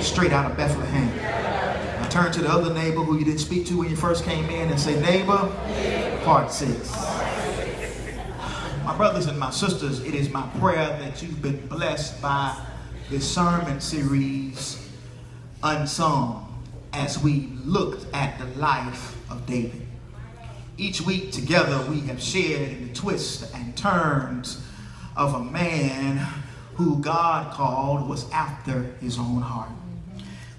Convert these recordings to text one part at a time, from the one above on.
Straight Out of Bethlehem. Now turn to the other neighbor who you didn't speak to when you first came in and say, neighbor, part 6. My brothers and my sisters, it is my prayer that you've been blessed by this sermon series, Unsung, as we looked at the life of David. Each week together we have shared in the twists and turns of a man who God called was after his own heart.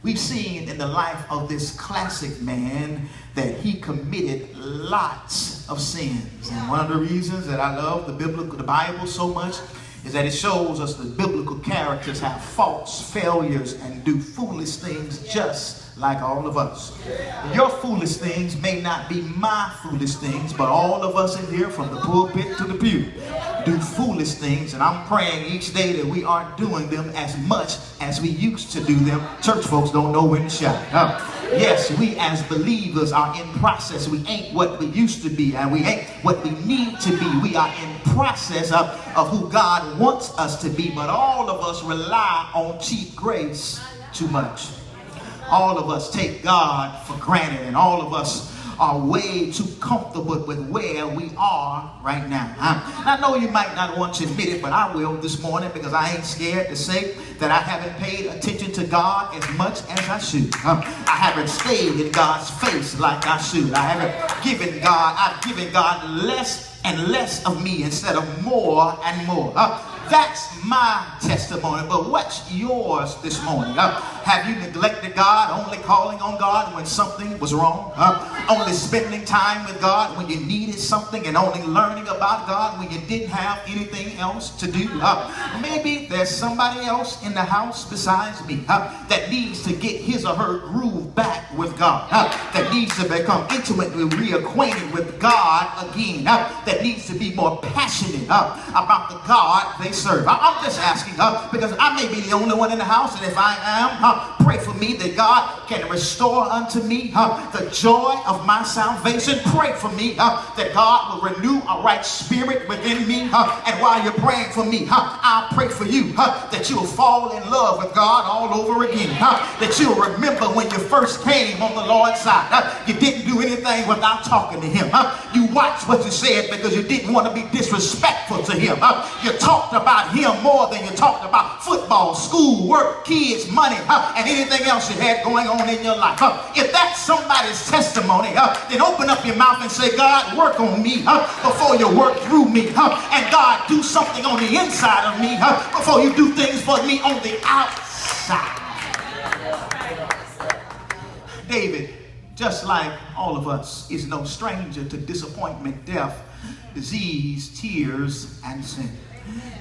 We've seen in the life of this classic man that he committed lots of sins. And one of the reasons that I love the Bible so much is that it shows us that biblical characters have faults, failures, and do foolish things just like all of us. Your foolish things may not be my foolish things, but all of us in here from the pulpit to the pew do foolish things, and I'm praying each day that we aren't doing them as much as we used to do them. Church folks don't know when to shout. Yes, we as believers are in process. We ain't what we used to be, and we ain't what we need to be. We are in process of who God wants us to be, but all of us rely on cheap grace too much. All of us take God for granted, and all of us are way too comfortable with where we are right now. I know you might not want to admit it, but I will this morning, because I ain't scared to say that I haven't paid attention to God as much as I should. I haven't stayed in God's face like I should. I've given God less and less of me instead of more and more. That's my testimony, but what's yours this morning? Have you neglected God, only calling on God when something was wrong? Only spending time with God when you needed something, and only learning about God when you didn't have anything else to do? Maybe there's somebody else in the house besides me that needs to get his or her groove back with God, that needs to become intimately reacquainted with God again, that needs to be more passionate about the God they serve. I'm just asking because I may be the only one in the house, and if I am, pray for me that God can restore unto me the joy of my salvation. Pray for me that God will renew a right spirit within me, and while you're praying for me, I'll pray for you that you'll fall in love with God all over again, that you'll remember when you first came on the Lord's side. You didn't do anything without talking to him. You watched what you said because you didn't want to be disrespectful to him. You talked about him more than you talked about football, school, work, kids, money, and anything else you had going on in your life. If that's somebody's testimony, then open up your mouth and say, God, work on me before you work through me. And God, do something on the inside of me before you do things for me on the outside. David, just like all of us, is no stranger to disappointment, death, disease, tears, and sin.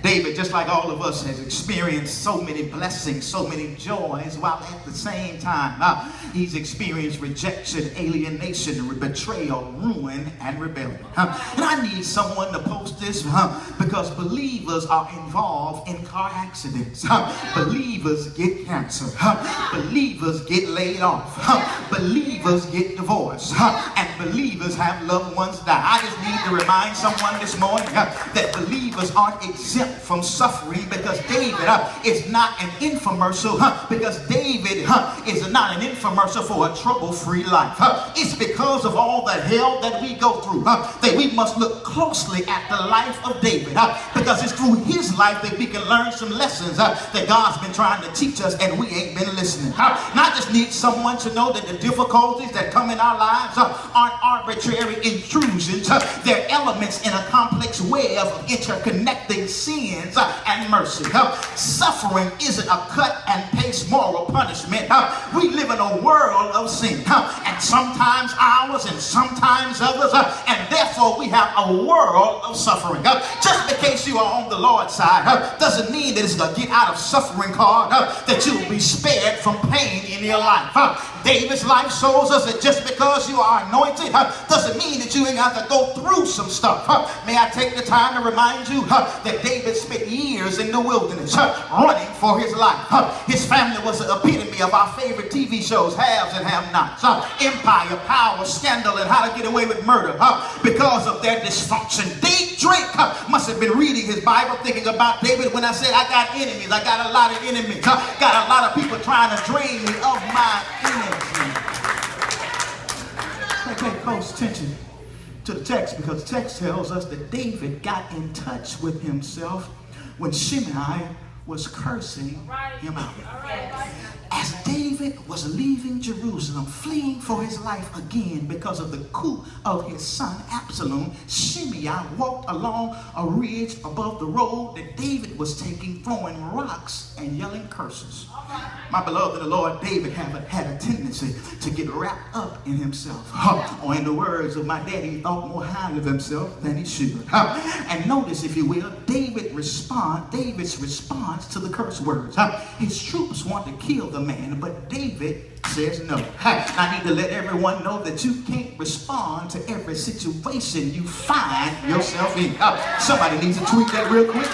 David, just like all of us, has experienced so many blessings, so many joys, while at the same time he's experienced rejection, alienation, betrayal, ruin, and rebellion. And I need someone to post this because believers are involved in car accidents. Believers get cancer. Believers get laid off. Believers get divorced. And believers have loved ones die. I just need to remind someone this morning that believers aren't exempt from suffering, because David is not an infomercial, because David is not an infomercial for a trouble-free life. It's because of all the hell that we go through that we must look closely at the life of David, because it's through his life that we can learn some lessons that God's been trying to teach us, and we ain't been listening. And I just need someone to know that the difficulties that come in our lives aren't arbitrary intrusions. They're elements in a complex web of interconnecting sins and mercy. Suffering isn't a cut and paste moral punishment. We live in a world of sin, and sometimes ours and sometimes others, and therefore we have a world of suffering. Just because you are on the Lord's side doesn't mean that it's a get out of suffering card, that you will be spared from pain in your life. David's life shows us that just because you are anointed doesn't mean that you ain't got to go through some stuff. May I take the time to remind you that that David spent years in the wilderness running for his life. His family was the epitome of our favorite TV shows, haves and have-nots. Empire, power, scandal, and how to get away with murder. Because of their dysfunction. Drake must have been reading his Bible thinking about David when I said I got enemies. I got a lot of enemies. Got a lot of people trying to drain me of my energy. Pay close attention to the text, because the text tells us that David got in touch with himself when Shimei was cursing him out. As David was leaving Jerusalem, fleeing for his life again because of the coup of his son Absalom, Shimei walked along a ridge above the road that David was taking, throwing rocks and yelling curses. My beloved in the Lord, David had a tendency to get wrapped up in himself. Or in the words of my daddy, he thought more highly of himself than he should. And notice, if you will, David's response to the curse words. His troops want to kill the man, but David says no. I need to let everyone know that you can't respond to every situation you find yourself in. Somebody needs to tweet that real quick.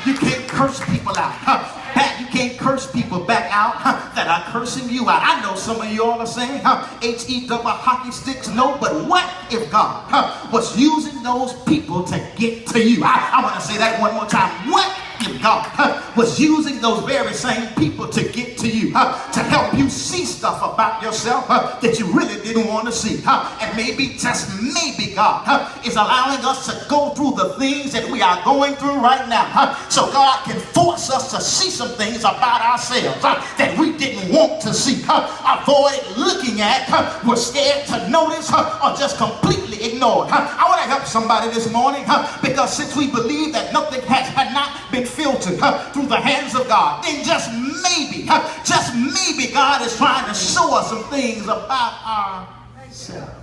You can't curse people out. You can't curse people back out that are cursing you out. I know some of you all are saying, H-E-double hockey sticks, no, but what if God was using those people to get to you? I want to say that one more time. What if God was using those very same people to get to you, to help you see stuff about yourself that you really didn't want to see? And maybe, just maybe, God is allowing us to go through the things that we are going through right now, so God can force us to see some things about ourselves that we didn't want to see, avoid looking at, were scared to notice, or just completely ignored. I want to help somebody this morning, because since we believe that nothing had not been filtered through the hands of God, then just maybe God is trying to show us some things about ourselves.